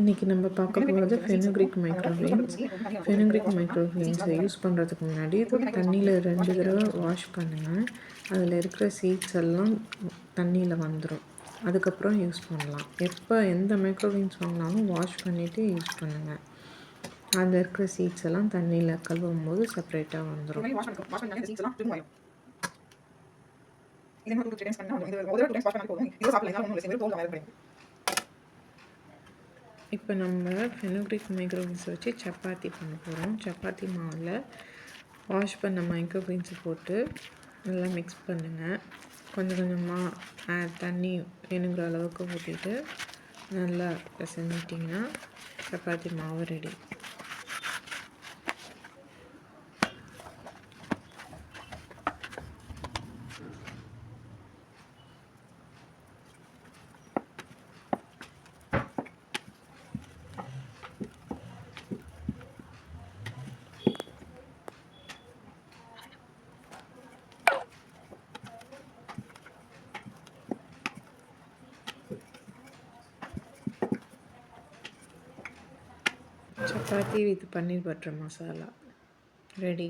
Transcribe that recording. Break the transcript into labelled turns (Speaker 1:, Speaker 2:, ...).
Speaker 1: இன்றைக்கி நம்ம பார்க்க போகிறது ஃபெனுக்ரிக் மைக்ரோவேவ்ஸ். ஃபெனுக்ரிக் மைக்ரோவேவ்ஸை யூஸ் பண்ணுறதுக்கு முன்னாடி தண்ணியில் 2 தடவை வாஷ் பண்ணுங்கள். அதில் இருக்கிற சீட்ஸ் எல்லாம் தண்ணியில் வந்துடும். அதுக்கப்புறம் யூஸ் பண்ணலாம். எப்போ எந்த மைக்ரோவேவ்ஸ் வாங்கினாலும் வாஷ் பண்ணிவிட்டு யூஸ் பண்ணுங்கள். அதில் இருக்கிற சீட்ஸ் எல்லாம் தண்ணியில் கழுவும் போது செப்பரேட்டாக வந்துடும். இப்போ நம்ம ஃபெனுக்ரிக் மைக்ரோவேவ்ஸ் வச்சு சப்பாத்தி பண்ண போகிறோம். சப்பாத்தி மாவில் வாஷ் பண்ண மைக்ரோவேவ்ஸை போட்டு நல்லா மிக்ஸ் பண்ணுங்கள். கொஞ்சம் கொஞ்சமாக தண்ணி வேணுங்கிற அளவுக்கு ஊற்றிட்டு நல்லா பிசைஞ்சிட்டிங்கன்னா சப்பாத்தி மாவு ரெடி. சப்பாத்தி with paneer butter masala ready.